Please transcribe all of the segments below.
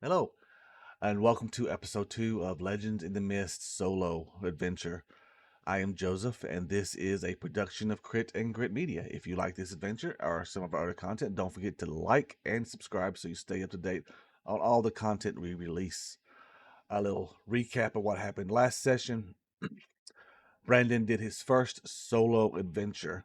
Hello, and welcome to episode 2 of Legends in the Mist solo adventure. I am Joseph, and this is a production of Crit and Grit Media. If you like this adventure or some of our other content, don't forget to like and subscribe so you stay up to date on all the content we release. A little recap of what happened last session. Brandon did his first solo adventure.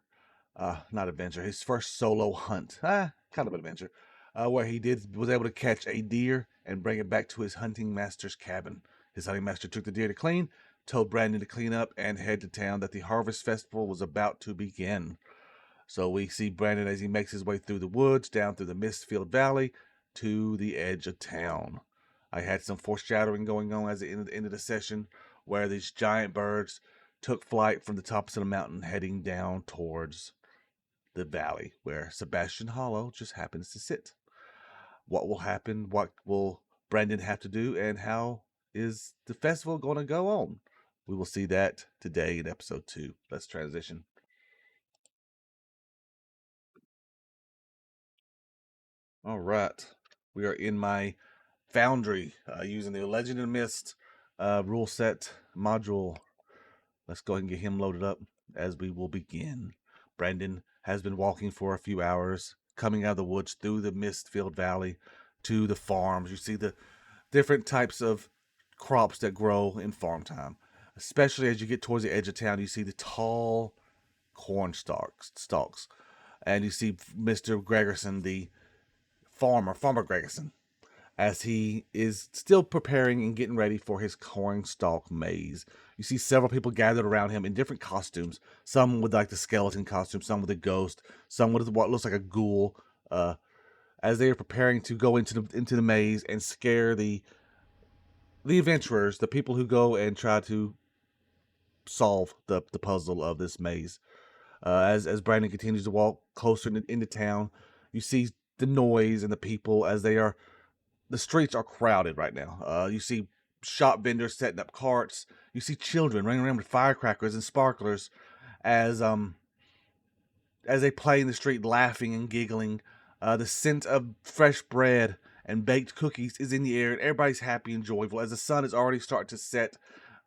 Not adventure, his first solo hunt. Kind of an adventure. Where he was able to catch a deer and bring it back to his hunting master's cabin. His hunting master took the deer to clean, told Brandon to clean up and head to town that the harvest festival was about to begin. So we see Brandon as he makes his way through the woods, down through the Mistfield Valley, to the edge of town. I had some foreshadowing going on at the end of the session, where these giant birds took flight from the tops of the mountain, heading down towards the valley where Sebastian Hollow just happens to sit. What will happen? What will Brandon have to do? And how is the festival going to go on? We will see that today in episode 2. Let's transition. All right. We are in my foundry using the Legend and Mist rule set module. Let's go ahead and get him loaded up as we will begin. Brandon has been walking for a few hours, coming out of the woods through the Mistfield Valley to the farms. You see the different types of crops that grow in farm time. Especially as you get towards the edge of town, you see the tall corn stalks. And you see Mr. Gregerson, the Farmer Gregerson, as he is still preparing and getting ready for his cornstalk maze. You see several people gathered around him in different costumes. Some with like the skeleton costume, some with a ghost, some with what looks like a ghoul. As they are preparing to go into the maze and scare the adventurers, the people who go and try to solve the puzzle of this maze. As Brandon continues to walk closer into town, you see the noise and the people as the streets are crowded right now. You see shop vendors setting up carts. You see children running around with firecrackers and sparklers as they play in the street, laughing and giggling. The scent of fresh bread and baked cookies is in the air, and everybody's happy and joyful as the sun is already starting to set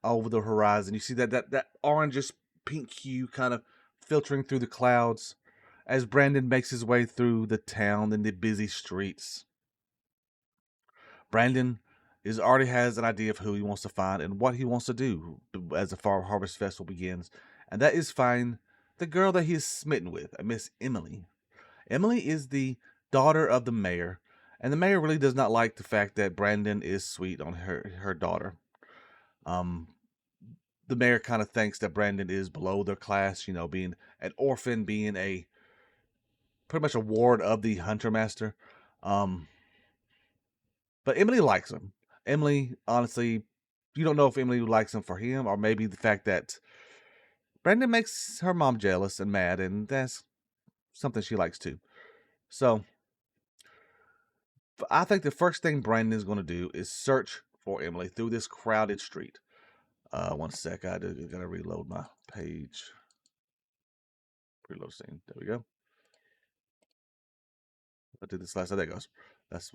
over the horizon. You see that orangish pink hue kind of filtering through the clouds as Brandon makes his way through the town and the busy streets. Brandon already has an idea of who he wants to find and what he wants to do as the Farm Harvest Festival begins, and that is find the girl that he is smitten with, Miss Emily. Emily is the daughter of the mayor, and the mayor really does not like the fact that Brandon is sweet on her daughter. The mayor kind of thinks that Brandon is below their class, being an orphan, being pretty much a ward of the Hunter Master. But Emily likes him. Emily, honestly, you don't know if Emily likes him for him or maybe the fact that Brandon makes her mom jealous and mad, and that's something she likes too. So I think the first thing Brandon is going to do is search for Emily through this crowded street. One sec, I gotta reload my page. Reload scene. There we go. I did this last time. There it goes. That's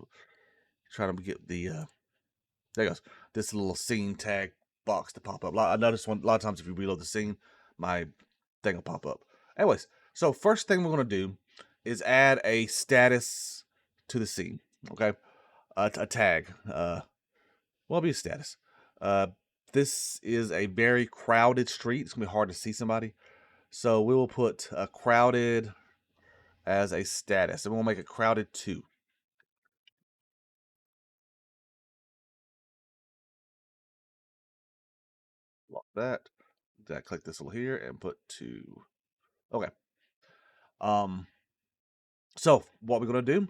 trying to get the there it goes. This little scene tag box to pop up. I noticed a lot of times if you reload the scene, my thing will pop up. Anyways, so first thing we're gonna do is add a status to the scene. Okay, a tag. Well, it'll be a status. This is a very crowded street. It's gonna be hard to see somebody, so we will put crowded as a status, and we'll make it crowded 2. Lock that. Then I click this little here and put 2. Okay. So what we're gonna do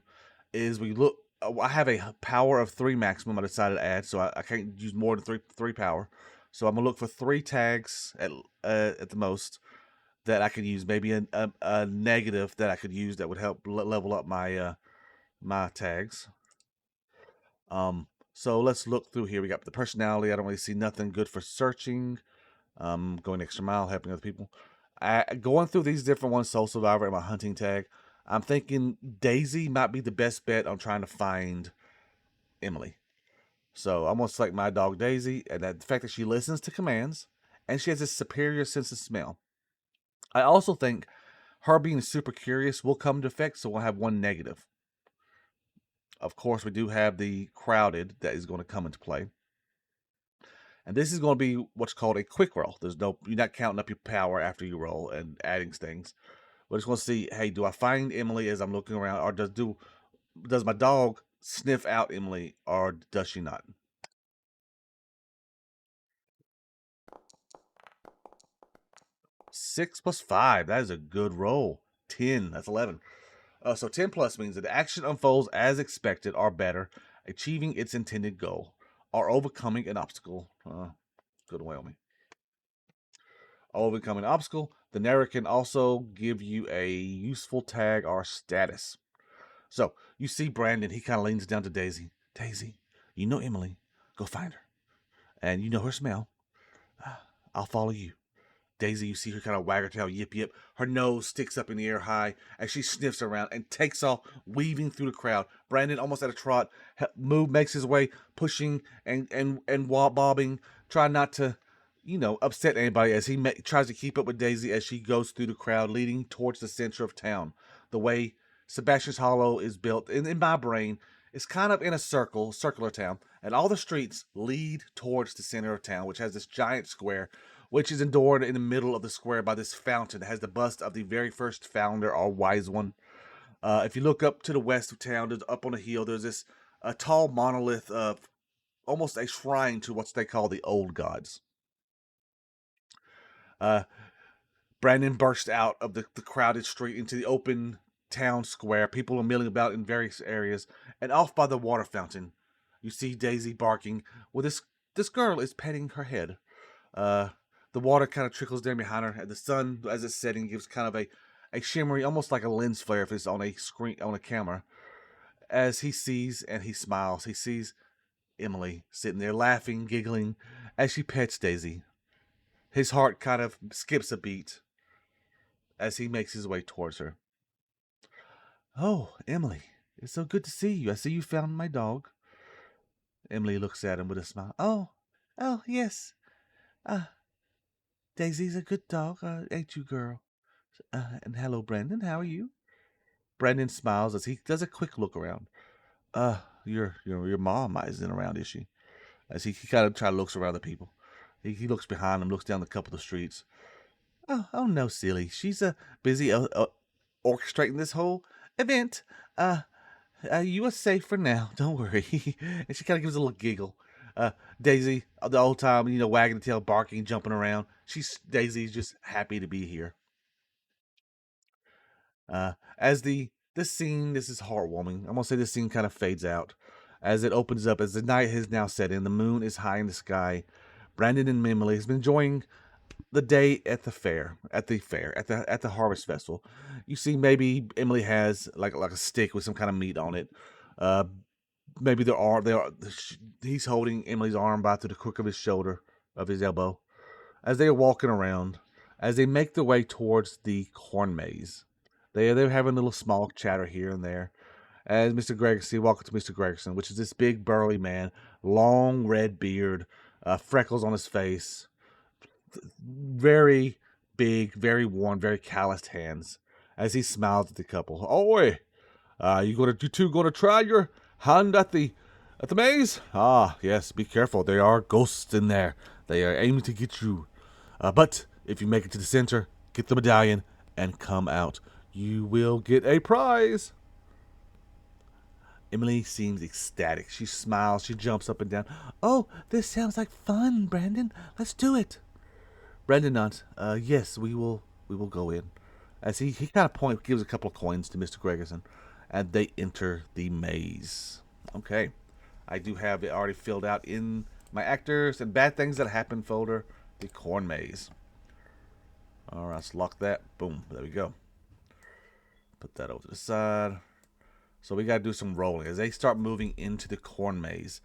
is we look. I have a power of 3 maximum. I decided to add, so I can't use more than three power. So I'm gonna look for 3 tags at the most that I could use. Maybe a negative that I could use that would help level up my my tags. So let's look through here. We got the personality. I don't really see nothing good for searching. Going extra mile, helping other people. Going through these different ones, Soul Survivor and my hunting tag, I'm thinking Daisy might be the best bet on trying to find Emily. So I'm gonna select my dog Daisy, and that the fact that she listens to commands and she has a superior sense of smell. I also think her being super curious will come to effect, so we'll have one negative. Of course, we do have the crowded that is going to come into play. And this is going to be what's called a quick roll. You're not counting up your power after you roll and adding things. We're just going to see, hey, do I find Emily as I'm looking around, or does my dog sniff out Emily, or does she not? 6 plus 5, that is a good roll. 10, that's 11. So 10 plus means that the action unfolds as expected or better, achieving its intended goal, or overcoming an obstacle. Good Wyoming. Overcoming an obstacle. The narrator can also give you a useful tag or status. So you see Brandon, he kind of leans down to Daisy. Daisy, you know Emily. Go find her. And you know her smell. I'll follow you. Daisy, you see her kind of wag her tail, yip yip. Her nose sticks up in the air high as she sniffs around and takes off, weaving through the crowd. Brandon, almost at a trot, makes his way, pushing and bobbing, trying not to, upset anybody as he tries to keep up with Daisy as she goes through the crowd, leading towards the center of town. The way Sebastian's Hollow is built, in my brain, it's kind of in a circular town, and all the streets lead towards the center of town, which has this giant square which is adored in the middle of the square by this fountain that has the bust of the very first founder, or wise one. If you look up to the west of town, up on a hill, there's this a tall monolith of almost a shrine to what they call the old gods. Uh, Brandon burst out of the crowded street into the open town square. People are milling about in various areas, and off by the water fountain, you see Daisy barking. Well, this girl is petting her head. Uh, the water kind of trickles down behind her, and the sun, as it's setting, gives kind of a shimmery, almost like a lens flare if it's on a screen on a camera. As he sees and he smiles, he sees Emily sitting there laughing, giggling as she pets Daisy. His heart kind of skips a beat as he makes his way towards her. Oh, Emily, it's so good to see you. I see you found my dog. Emily looks at him with a smile. Oh, yes. Uh, Daisy's a good dog, ain't you, girl? And hello, Brandon. How are you? Brandon smiles as he does a quick look around. Your mom isn't around, is she? As he kind of try to looks around the people. He looks behind him, looks down the couple of streets. Oh no, silly. She's busy orchestrating this whole event. You are safe for now. Don't worry. And she kind of gives a little giggle. Daisy, the whole time, wagging the tail, barking, jumping around. Daisy's just happy to be here. As this is heartwarming. I'm gonna say this scene kind of fades out as it opens up as the night has now set in. The moon is high in the sky. Brandon and Emily has been enjoying the day at the fair, at the harvest festival. You see, maybe Emily has like a stick with some kind of meat on it. Uh, maybe he's holding Emily's arm by to the crook of his shoulder, of his elbow, as they are walking around, as they make their way towards the corn maze. They're having a little small chatter here and there. As Mr. Gregerson, welcome to Mr. Gregerson, which is this big burly man, long red beard, freckles on his face, very big, very worn, very calloused hands. As he smiles at the couple, "Oi, you two gonna try your hand at the maze? Ah, yes. Be careful. There are ghosts in there. They are aiming to get you. But if you make it to the center, get the medallion, and come out, you will get a prize." Emily seems ecstatic. She smiles. She jumps up and down. "Oh, this sounds like fun, Brandon. Let's do it." Brandon nods. Yes, we will go in. As he kind of gives a couple of coins to Mr. Gregerson, and they enter the maze. Okay. I do have it already filled out in my actors and bad things that happen folder, the corn maze. Alright, let's lock that. Boom. There we go. Put that over to the side. So we gotta do some rolling. As they start moving into the corn maze.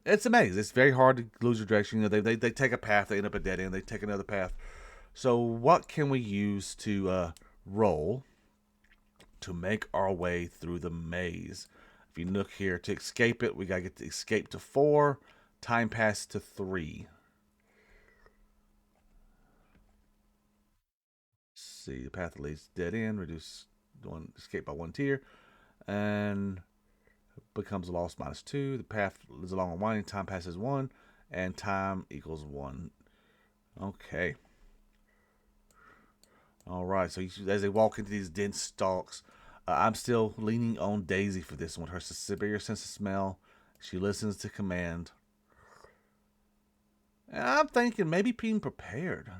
It's a maze. It's very hard to lose your direction. They take a path, they end up a dead end, they take another path. So what can we use to roll to make our way through the maze? If you look here to escape it, we gotta get the escape to 4, time pass to 3. Let's see, the path leads dead end, reduce one escape by 1 tier, and becomes lost -2. The path is along a winding, time passes 1, and time equals 1. Okay. All right, so as they walk into these dense stalks, I'm still leaning on Daisy for this one. Her superior sense of smell. She listens to command. And I'm thinking maybe being prepared.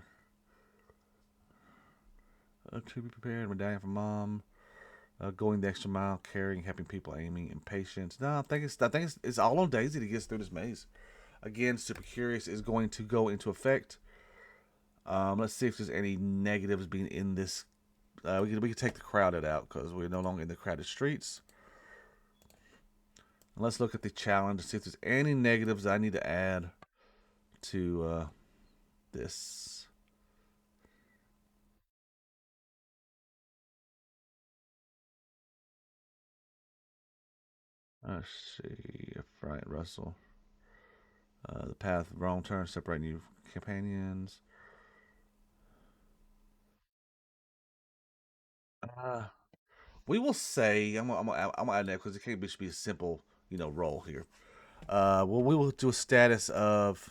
To be prepared, medallion for mom. Going the extra mile, caring, helping people, aiming, impatience. No, I think it's all on Daisy to get through this maze. Again, super curious is going to go into effect. Let's see if there's any negatives being in this. We can take the crowded out because we're no longer in the crowded streets. And let's look at the challenge and see if there's any negatives I need to add to this. Let's see. Right, Russell. The path, wrong turn, separating you companions. Uh, we will say I'm gonna add that because it can't just be a simple roll here. Well, we will do a status of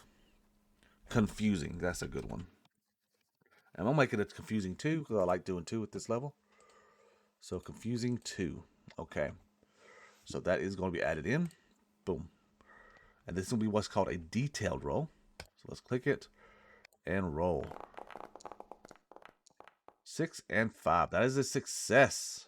confusing. That's a good one. And I'm making it confusing 2 because I like doing 2 at this level. So confusing 2. Okay. So that is going to be added in. Boom. And this will be what's called a detailed roll. So let's click it and roll. 6 and 5. That is a success.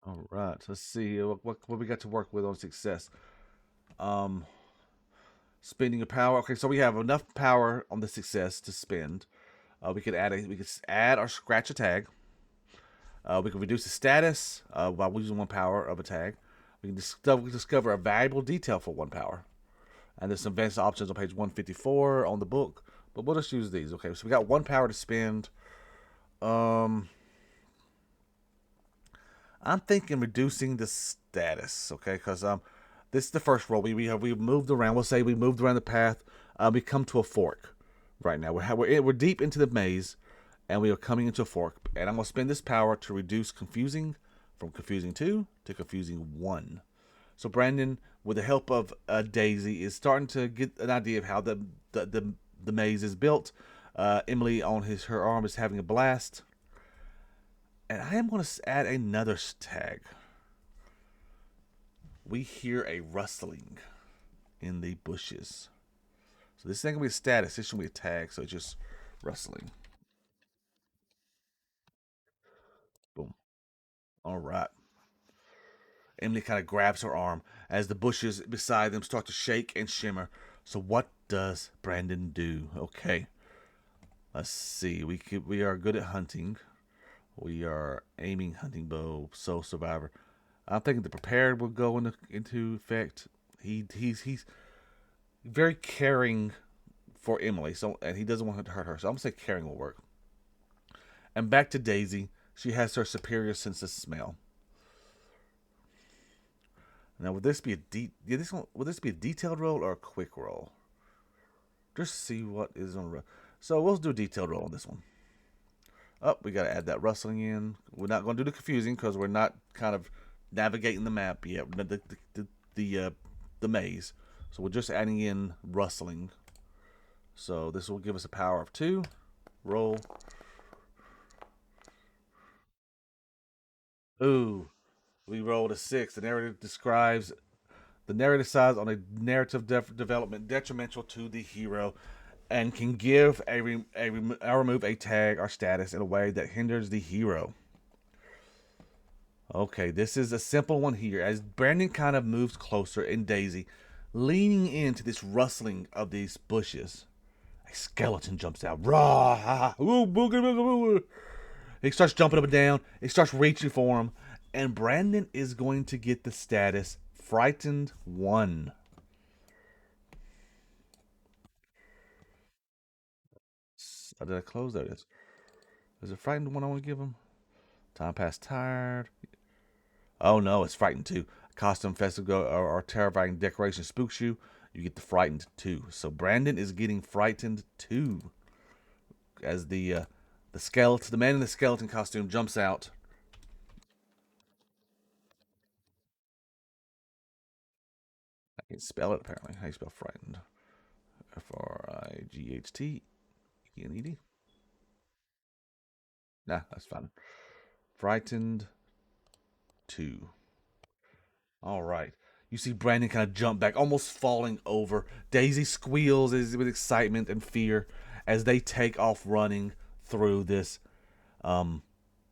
All right. Let's see what we got to work with on success. Um, Spending a power. Okay, so we have enough power on the success to spend. We could add or scratch a tag. We can reduce the status by using 1 power of a tag. We can discover a valuable detail for 1 power. And there's some advanced options on page 154 on the book. But we'll just use these. Okay, so we got 1 power to spend. I'm thinking reducing the status. Okay, because this is the first roll. We moved around. We'll say we moved around the path. We come to a fork right now. We're deep into the maze, and we are coming into a fork. And I'm gonna spend this power to reduce confusing from confusing 2 to confusing 1. So Brandon, with the help of Daisy, is starting to get an idea of how the maze is built. Emily on her arm is having a blast, and I am going to add another tag. We hear a rustling in the bushes. So this ain't gonna be a status. This should be a tag. So it's just rustling. Boom. All right. Emily kind of grabs her arm as the bushes beside them start to shake and shimmer. So what does Brandon do? Okay, let's see. We are good at hunting. We are aiming, hunting bow, soul survivor. I'm thinking the prepared will go into effect. He's very caring for Emily, so and he doesn't want to hurt her. So I'm gonna say caring will work. And back to Daisy. She has her superior sense of smell. Now, would this be would this be a detailed roll or a quick roll? Just see what is on. So we'll do a detailed roll on this one. Oh, we got to add that rustling in. We're not going to do the confusing because we're not kind of navigating the map yet. The maze. So we're just adding in rustling. So this will give us a power of 2. Roll. Ooh, we rolled a 6. The narrative size on a narrative development detrimental to the hero and can give or remove a tag or status in a way that hinders the hero. Okay, this is a simple one here. As Brandon kind of moves closer and Daisy, leaning into this rustling of these bushes, a skeleton jumps out. Rah! Ooh, booga, booga, booga. He starts jumping up and down. He starts reaching for him. And Brandon is going to get the status Frightened 1. Did I close? There it is. Is it Frightened 1 I want to give him? Time past tired. Oh no, it's Frightened 2. Costume festival or terrifying decoration spooks you. You get the Frightened 2. So Brandon is getting Frightened 2 as the skeleton, the man in the skeleton costume jumps out. I can spell it apparently. How you spell frightened? Frighthened. Nah, that's fine. Frightened 2. All right. You see Brandon kind of jump back, almost falling over. Daisy squeals with excitement and fear as they take off running through um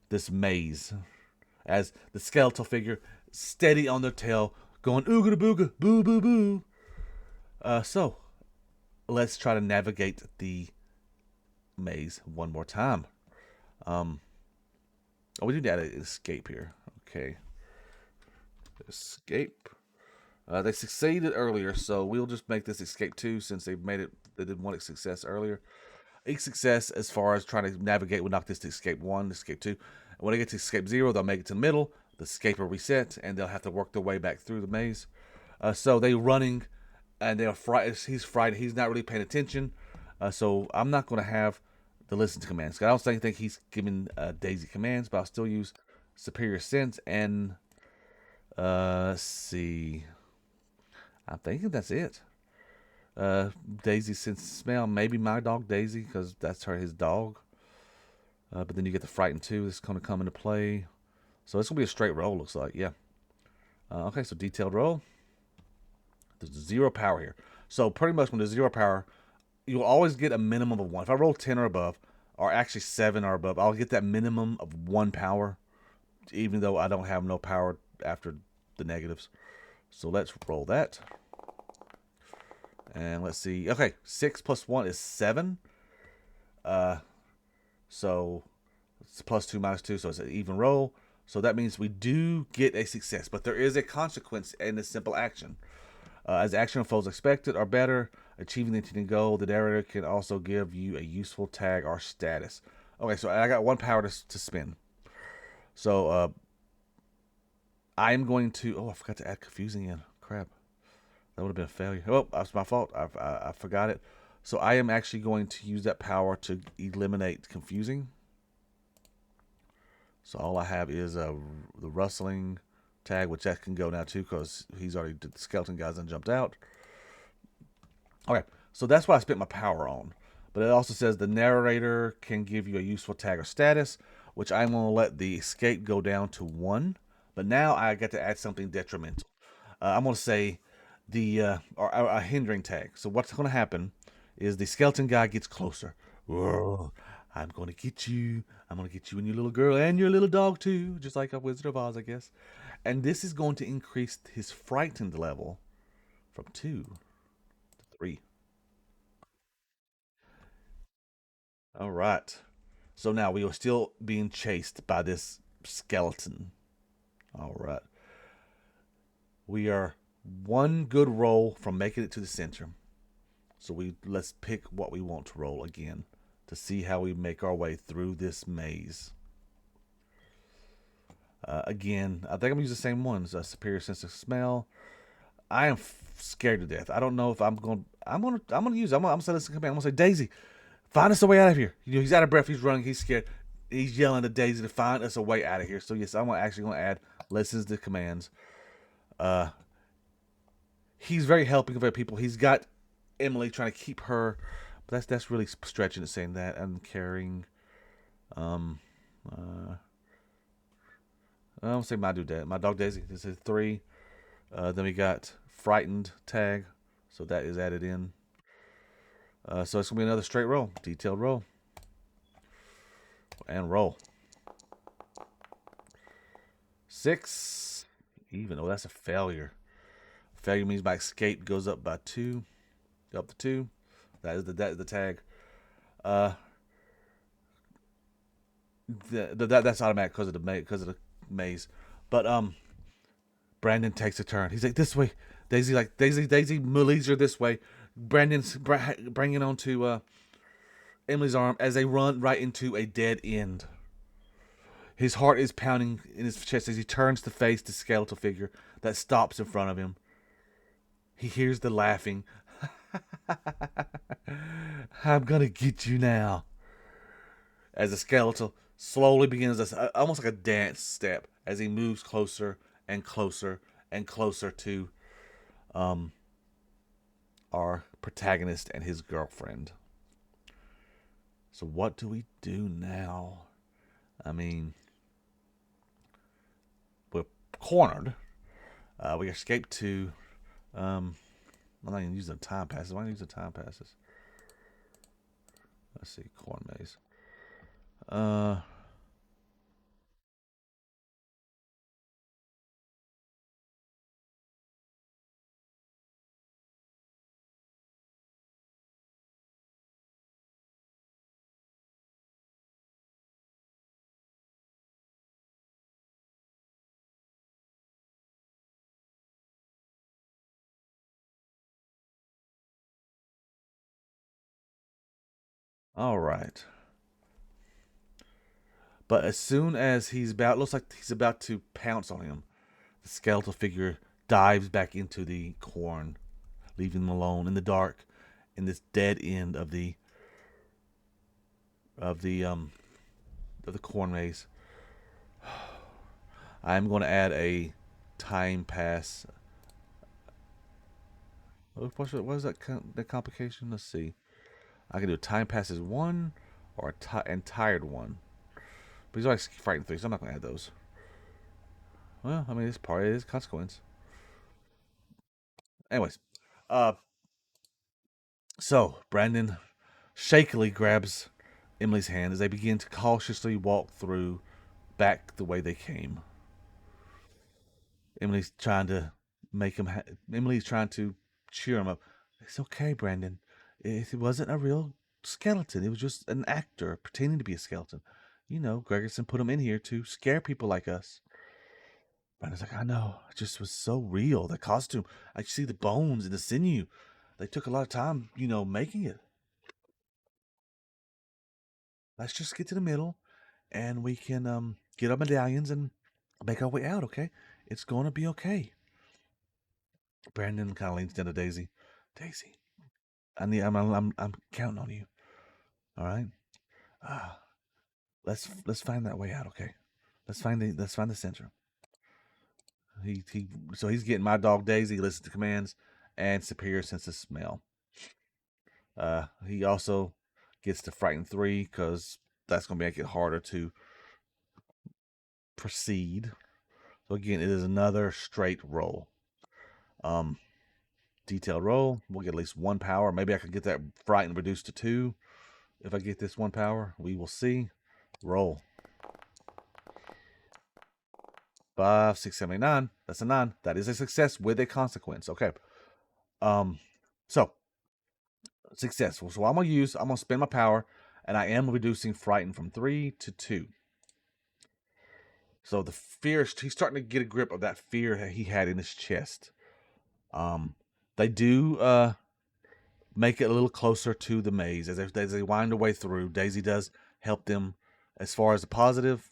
this maze. As the skeletal figure steady on their tail, going ooga booga boo boo boo. So let's try to navigate the maze one more time. Um, oh, we need to add an escape here. Okay, escape. They succeeded earlier, so we'll just make this escape 2 since they've made it. They did one success earlier. A success as far as trying to navigate. We'll knock this to escape 1, escape 2. And when they get to escape 0, they'll make it to the middle. The escape will reset, and they'll have to work their way back through the maze. So they're running, and they're he's frightened. He's not really paying attention. So I'm not going to have the listen to commands. I don't think he's giving Daisy commands, but I'll still use superior sense and let's see. I'm thinking that's it. Daisy sense smell. Maybe my dog Daisy because that's his dog. But then you get the frightened too. This is going to come into play. So it's going to be a straight roll. Looks like okay. So detailed roll. There's 0 power here. So pretty much when there's 0 power, you'll always get a minimum of 1. If I roll 10 or above, or actually 7 or above, I'll get that minimum of 1 power, even though I don't have no power after the negatives. So let's roll that. And let's see. Okay, 6 plus 1 is 7. So it's plus 2 minus 2, so it's an even roll. So that means we do get a success, but there is a consequence in this simple action. As action unfolds expected or better, achieving the intended goal, the narrator can also give you a useful tag or status. Okay, so I got 1 power to spend. So I am going to. Oh, I forgot to add confusing in. Crap, that would have been a failure. Oh, that's my fault. I forgot it. So I am actually going to use that power to eliminate confusing. So all I have is the rustling tag, which that can go now too because he's already the skeleton guys and jumped out. Okay, so that's what I spent my power on. But it also says the narrator can give you a useful tag or status, which I'm going to let the escape go down to 1. But now I get to add something detrimental. I'm going to say or a hindering tag. So what's going to happen is the skeleton guy gets closer. Whoa, I'm going to get you. I'm going to get you and your little girl and your little dog too, just like a Wizard of Oz, I guess. And this is going to increase his frightened level from 2 to 3. All right. So now we are still being chased by this skeleton. All right. We are 1 good roll from making it to the center. So let's pick what we want to roll again to see how we make our way through this maze. Again, I think I'm gonna use the same ones. Superior sense of smell. I am scared to death. I don't know if I'm gonna. I'm gonna use. I'm gonna say listen command. I'm gonna say Daisy, find us a way out of here. He's out of breath. He's running. He's scared. He's yelling to Daisy to find us a way out of here. So yes, I'm actually gonna add listens to commands. He's very helping of other people. He's got Emily trying to keep her, but that's really stretching it saying that. And carrying. I'll say my dog Daisy. This is 3. Then we got frightened tag, so that is added in. So it's gonna be another straight roll, detailed roll, and roll. 6 even. Oh, that's a failure. Failure means my escape goes up by 2, up to 2. That is the tag. That's automatic because of the maze. But Brandon takes a turn. He's like, this way. Daisy, like, Daisy leads her this way. Brandon's bringing onto Emily's arm as they run right into a dead end. His heart is pounding in his chest as he turns to face the skeletal figure that stops in front of him. He hears the laughing. I'm gonna get you now. As the skeletal slowly begins almost like a dance step as he moves closer and closer and closer to um, our protagonist and his girlfriend. So what do we do now? I mean, we're cornered. We escape to. I'm not even using the time passes. Why not use the time passes? Let's see, corn maze. All right. But as soon as looks like he's about to pounce on him, the skeletal figure dives back into the corn, leaving him alone in the dark, in this dead end of the of the um of the corn maze. I'm going to add a time pass. What is that? The complication? Let's see. I can do a time passes 1 or and tired 1. But he's always frightened 3, so I'm not going to add those. Well, I mean, it's part of his consequence. Anyways, uh, so Brandon shakily grabs Emily's hand as they begin to cautiously walk through back the way they came. Emily's trying to Emily's trying to cheer him up. It's okay, Brandon. It wasn't a real skeleton. It was just an actor pretending to be a skeleton. You know, Gregerson put him in here to scare people like us. Brandon's like, I know. It just was so real. The costume. I see the bones and the sinew. They took a lot of time, making it. Let's just get to the middle and we can get our medallions and make our way out, okay? It's gonna be okay. Brandon kind of leans down to Daisy. Daisy, I'm counting on you. All right. Ah, let's find that way out, okay? Let's find the center. So he's getting my dog Daisy. Listens to commands and superior sense of smell. He also gets to frighten 3 because that's gonna make it harder to proceed. So again, it is another straight roll. Detailed roll. We'll get at least 1 power. Maybe I can get that frighten reduced to 2. If I get this 1 power, we will see. Roll. 5, 6, 7, 8, 9. That's a 9. That is a success with a consequence. Okay. So successful. So I'm gonna spend my power, and I am reducing frighten from 3 to 2. So the fear, he's starting to get a grip of that fear that he had in his chest. They do make it a little closer to the maze as they wind their way through. Daisy does help them as far as the positive.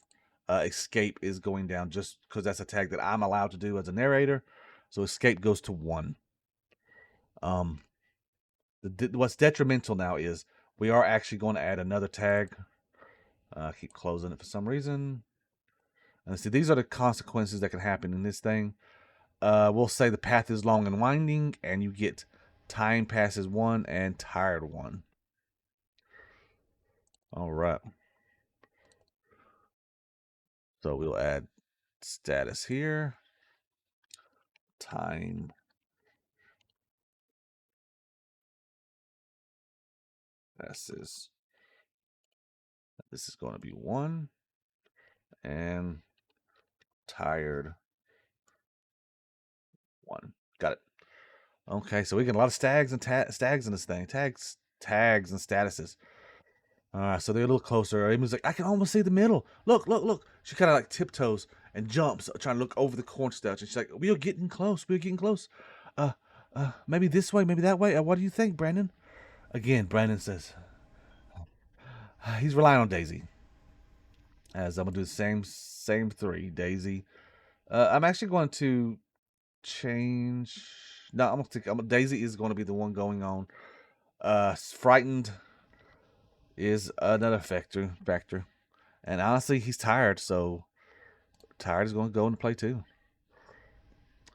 Escape is going down just because that's a tag that I'm allowed to do as a narrator. So escape goes to 1. What's detrimental now is we are actually going to add another tag. Keep closing it for some reason. And see, these are the consequences that can happen in this thing. We'll say the path is long and winding, and you get time passes 1 and tired 1. All right. So we'll add status here. Time passes. This is going to be 1 and tired 1. Got it. Okay, so we get a lot of stags and stags in this thing. Tags and statuses. So they're a little closer. Amy's like, I can almost see the middle. Look. She kind of like tiptoes and jumps, trying to look over the cornstarch. And she's like, "We are getting close. We're getting close. Maybe this way, maybe that way. What do you think, Brandon?" Again, Brandon says he's relying on Daisy. As I'm gonna do the same three, Daisy. I'm actually going to change. No, I'm gonna take. Daisy is going to be the one going on. Frightened is another factor, and honestly, he's tired, so tired is going to go into play too.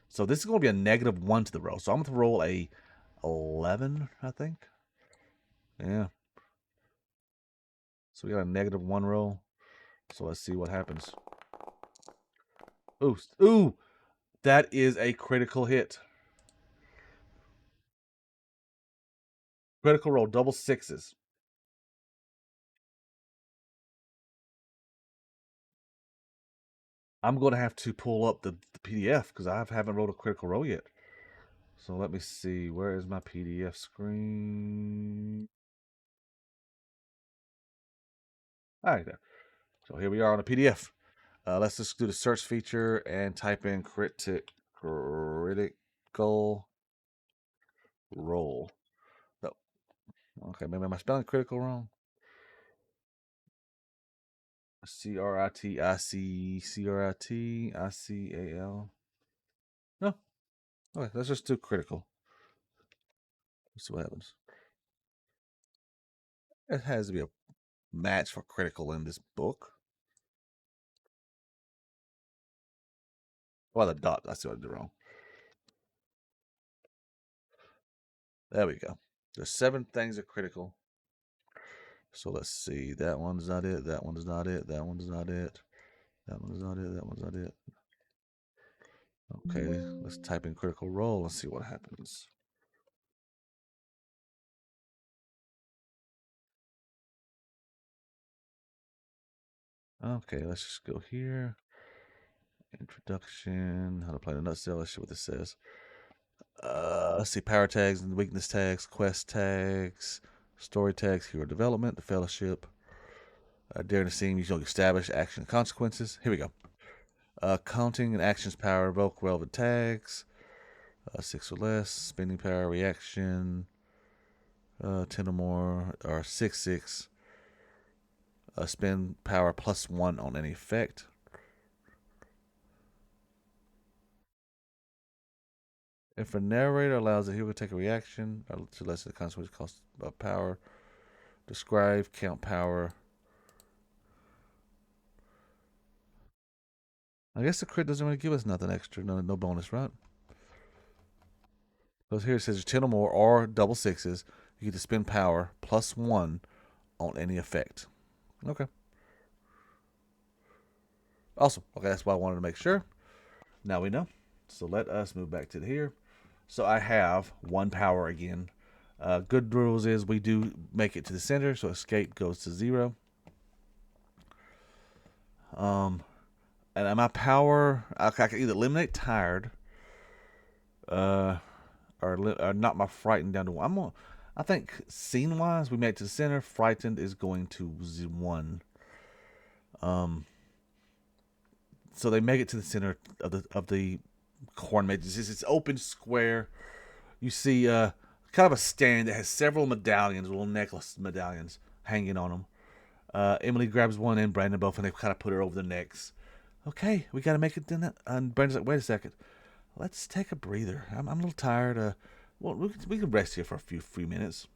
So this is going to be a -1 to the roll. So I'm going to roll a 11, I think. Yeah. So we got a -1 roll. So let's see what happens. Ooh, ooh, that is a critical hit. Critical roll, double sixes. I'm going to have to pull up the PDF because I haven't rolled a critical roll yet. So let me see. Where is my PDF screen? All right, there. So here we are on a PDF. Let's just do the search feature and type in critical roll. No. Okay, maybe am I spelling critical wrong? CRITICAL. No. Okay, let's just do critical. Let's see what happens. It has to be a match for critical in this book. Well, the dot. I see what I did wrong. There we go. There's 7 things are critical. So let's see. That one's not it. That one's not it. That one's not it. That one's not it. That one's not it. Okay, let's type in critical role and see what happens. Okay, let's just go here. Introduction, how to play the nutshell. Let's see what this says. Let's see, power tags and weakness tags, quest tags, story tags, hero development, the fellowship. During the scene, you don't establish action consequences. Here we go. Counting and actions power, evoke relevant tags. 6 or less, spending power, reaction. 10 or more, or 6/6. Spend power +1 on any effect. If a narrator allows the hero to take a reaction to lessen the consequence cost of power, describe, count power. I guess the crit doesn't really give us nothing extra, no bonus, right? Because here it says 10 or more or double sixes, you get to spend power +1 on any effect. Okay. Awesome. Okay, that's why I wanted to make sure. Now we know. So let us move back to here. So I have 1 power again. Good rules is we do make it to the center, so escape goes to 0. And my power, I can either eliminate tired, or knock my frightened down to 1. I think scene wise, we made it to the center. Frightened is going to 1. So they make it to the center of the corn maze. It's open square. You see kind of a stand that has several medallions, little necklace medallions hanging on them. Emily grabs one and Brandon both, and they kind of put her over the necks. Okay, we got to make it then. And Brandon's like, wait a second. Let's take a breather. I'm a little tired. Well, we can rest here for a few minutes.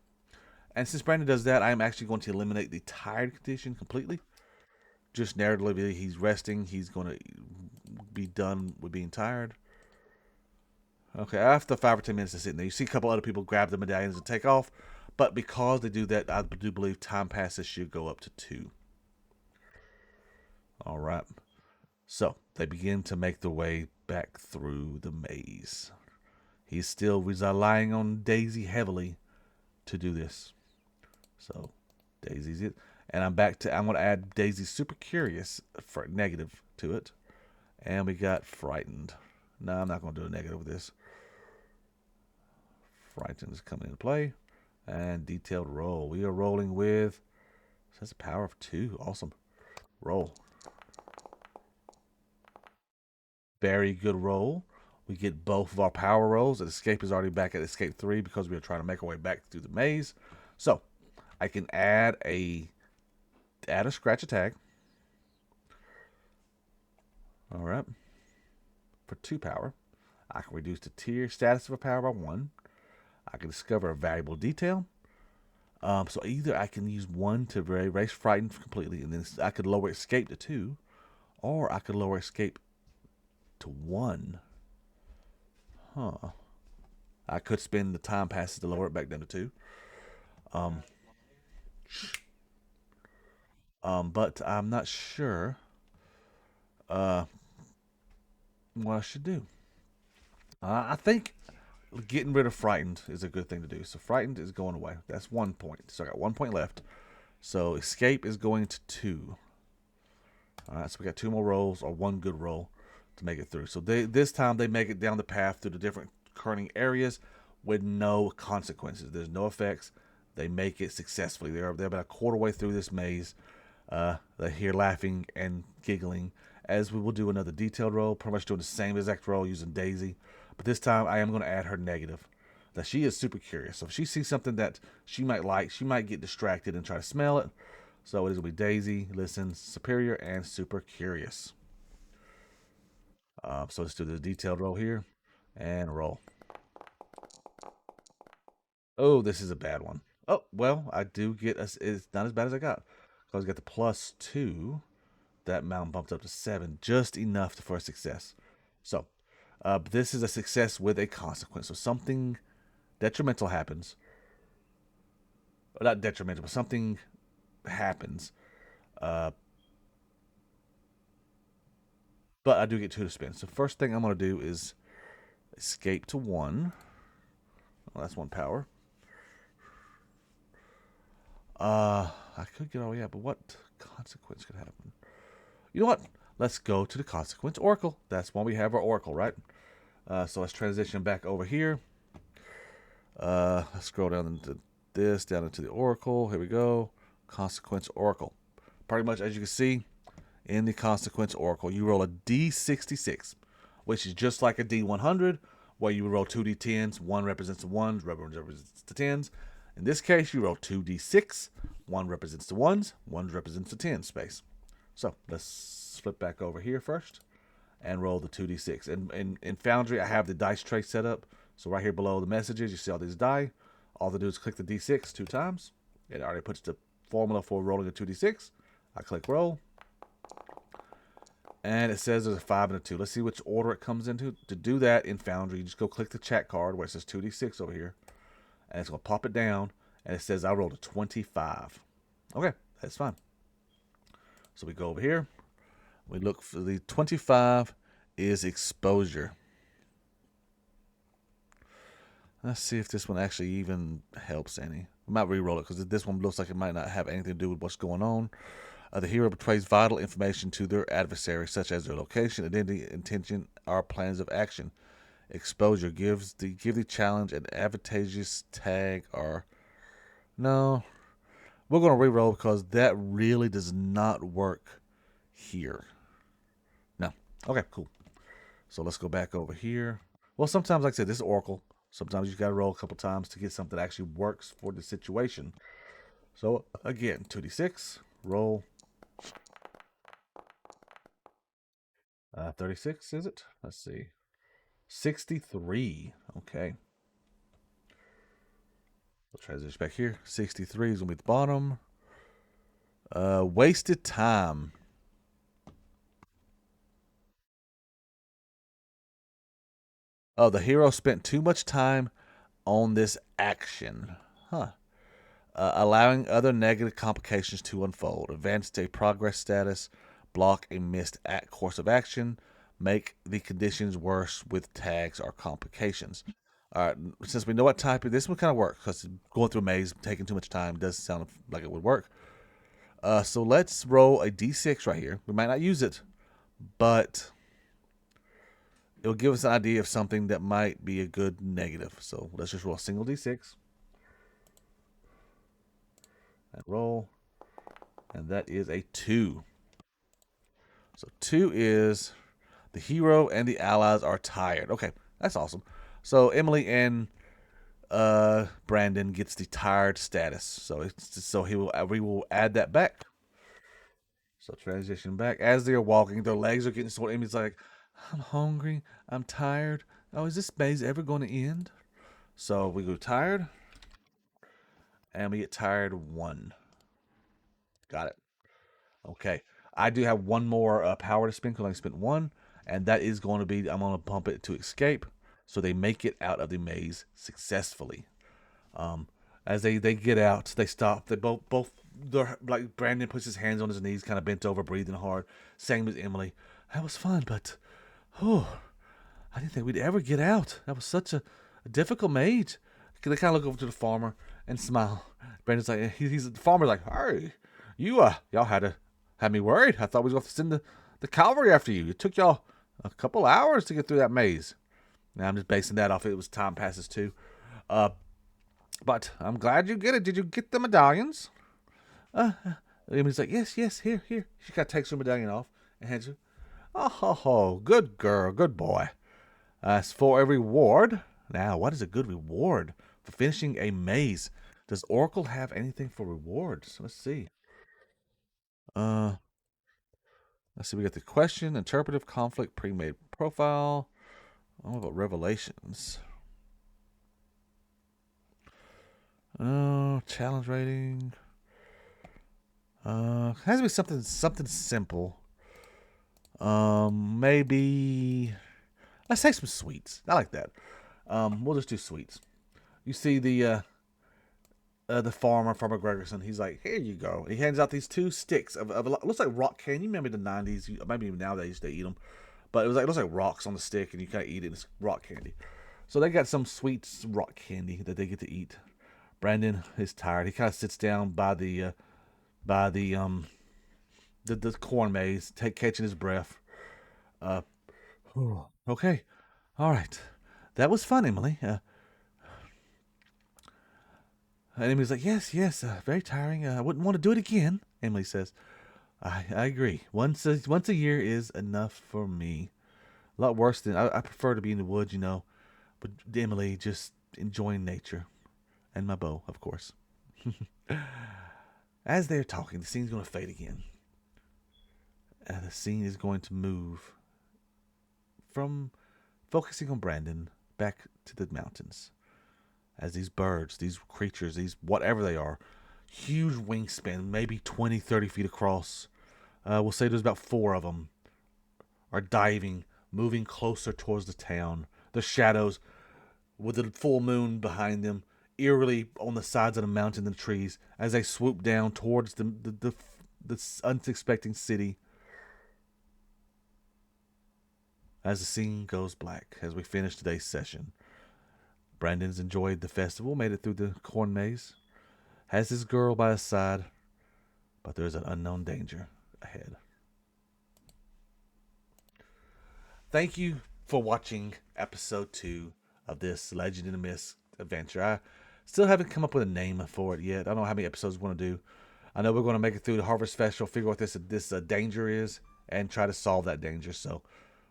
And since Brandon does that, I am actually going to eliminate the tired condition completely. Just narratively, he's resting. He's going to be done with being tired. Okay, after 5 or 10 minutes of sitting there, you see a couple other people grab the medallions and take off. But because they do that, I do believe time passes should go up to 2. All right. So they begin to make their way back through the maze. He's still relying on Daisy heavily to do this. So Daisy's it. And I'm going to add Daisy's super curious for negative to it. And we got frightened. No, I'm not going to do a negative with this. Frightened is coming into play. And detailed roll. We are rolling with, that's a power of 2. Awesome. Roll. Very good roll. We get both of our power rolls. And escape is already back at escape 3 because we are trying to make our way back through the maze. So I can add a scratch attack. All right. For 2 power. I can reduce the tier status of a power by 1. I can discover a valuable detail. So either I can use 1 to erase frighten completely, and then I could lower escape to 2, or I could lower escape to 1. Huh. I could spend the time passes to lower it back down to 2. Um, but I'm not sure uh, what I should do. I think getting rid of frightened is a good thing to do. So frightened is going away. That's 1 point. So I got 1 point left. So escape is going to 2. All right, so we got 2 more rolls or 1 good roll to make it through. So this time they make it down the path through the different current areas with no consequences. There's no effects. They make it successfully. They're about a quarter way through this maze. They're here laughing and giggling as we will do another detailed roll, pretty much doing the same exact roll using Daisy. But this time I am going to add her negative. That she is super curious. So if she sees something that she might like, she might get distracted and try to smell it. So it is going to be Daisy, listens, superior, and super curious. So let's do the detailed roll here and roll. Oh, this is a bad one. Oh, well, I do get it's not as bad as I got. Because I got the +2. That amount bumped up to 7, just enough for a success. So, this is a success with a consequence. So something detrimental happens. Or not detrimental, but something happens. Uh, but I do get 2 to spin. So first thing I'm going to do is escape to 1. Well, that's 1 power. I could get all the way out, but what consequence could happen? You know what? Let's go to the consequence oracle. That's when we have our oracle, right? So let's transition back over here. Let's scroll down into this, down into the oracle. Here we go. Consequence oracle. Pretty much as you can see in the consequence oracle, you roll a D66, which is just like a D100, where you roll 2D10s. 1 represents the 1s, represents the 10s. In this case, you roll 2D6. 1 represents the 1s, 1 represents the 10 space. So let's flip back over here first and roll the 2d6. And in Foundry, I have the dice tray set up. So right here below the messages, you see all these die. All to do is click the d6 2 times. It already puts the formula for rolling a 2d6. I click roll. And it says there's a 5 and a 2. Let's see which order it comes into. To do that in Foundry, you just go click the chat card where it says 2d6 over here. And it's going to pop it down. And it says I rolled a 25. Okay, that's fine. So we go over here. We look for the 25 is exposure. Let's see if this one actually even helps any. We might re-roll it because this one looks like it might not have anything to do with what's going on. The hero betrays vital information to their adversary, such as their location, identity, intention, or plans of action. Exposure give the challenge an advantageous tag or no. We're going to re-roll because that really does not work here. No. Okay, cool. So let's go back over here. Well, sometimes, like I said, this is Oracle. Sometimes you got to roll a couple times to get something that actually works for the situation. So again, 2d6, roll. 36, is it? Let's see. 63. Okay. We'll transition back here. 63 is going to be at the bottom. Wasted time. Oh, the hero spent too much time on this action. Huh. Allowing other negative complications to unfold. Advance a progress status. Block a missed course of action. Make the conditions worse with tags or complications. All right, since we know what type, this one kind of works because going through a maze, taking too much time, does sound like it would work. So let's roll a d6 right here. We might not use it, but it'll give us an idea of something that might be a good negative. So let's just roll a single d6 and roll, and that is a 2. So 2 is The hero and the allies are tired. Okay, that's awesome. So Emily and Brandon gets the tired status. So we will add that back. So transition back as they're walking, their legs are getting sore. Emily's like, "I'm hungry. I'm tired. Oh, is this maze ever going to end?" So we go tired, and we get tired one. Got it. Okay. I do have one more power to spend because I spent one, and that is going to be I'm going to pump it to escape, so they make it out of the maze successfully. Um, as they get out, they stop. They both they're like Brandon puts his hands on his knees, kind of bent over, breathing hard. Same as Emily. That was fun, but oh, I didn't think we'd ever get out. That was such a difficult maze. They kind of look over to the farmer and smile. Brandon's like, he's the farmer's like, "Hey, y'all had me worried. I thought we was going to send the cavalry after you. It took y'all a couple hours to get through that maze." Now I'm just basing that off. It was time passes too. Uh, but I'm glad you get it. Did you get the medallions? Emily's like, yes, yes, here. She kind of takes her medallion off and hands her. Oh, ho, ho, good girl, good boy. As for a reward, now, what is a good reward for finishing a maze? Does Oracle have anything for rewards? Let's see. Uh, let's see. We got the question, interpretive conflict, pre-made profile. What about revelations? Challenge rating. Has to be something simple. Maybe let's say some sweets. I like that. We'll just do sweets. You see the farmer Gregerson. He's like, here you go. He hands out these two sticks of looks like rock candy. You remember the '90s? Maybe even nowadays they eat them, but it looks like rocks on the stick, and you kind of eat it. It's rock candy. So they got some sweet rock candy that they get to eat. Brandon is tired. He kind of sits down by the corn maze, catching his breath. Uh, okay, all right, that was fun, Emily. And Emily's like, yes, yes, very tiring. I wouldn't want to do it again. Emily says, I agree. Once a year is enough for me. A lot worse than I prefer to be in the woods, But Emily just enjoying nature and my bow, of course. As they're talking, the scene's going to fade again. The scene is going to move from focusing on Brandon back to the mountains. As these birds, these creatures, these whatever they are, huge wingspan, maybe 20, 30 feet across. We'll say there's about four of them, are diving, moving closer towards the town. The shadows, with the full moon behind them, eerily on the sides of the mountain and the trees, as they swoop down towards the unsuspecting city. As the scene goes black, as we finish today's session, Brandon's enjoyed the festival, made it through the corn maze, has his girl by his side, but there's an unknown danger ahead. Thank you for watching episode 2 of this Legend in the Mist adventure. I still haven't come up with a name for it yet. I don't know how many episodes we're going to do. I know we're going to make it through the Harvest Festival, figure out what this danger is, and try to solve that danger. So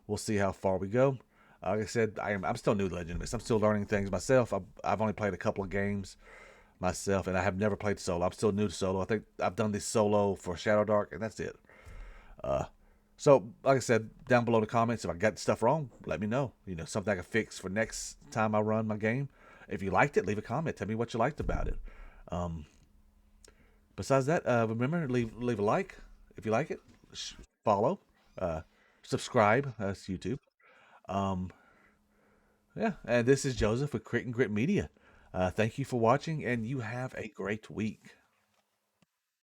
we'll see how far we go. Like I said, I'm still new to Legend of Mist. I'm still learning things myself. I've only played a couple of games myself, and I have never played solo. I'm still new to solo. I think I've done this solo for Shadow Dark, and that's it. So, like I said, down below in the comments, if I got stuff wrong, let me know. Something I can fix for next time I run my game. If you liked it, leave a comment. Tell me what you liked about it. Besides that, remember, leave a like if you like it. Follow. Subscribe. That's YouTube. Um, yeah, and this is Joseph with Crit and Grit Media. Thank you for watching, and you have a great week.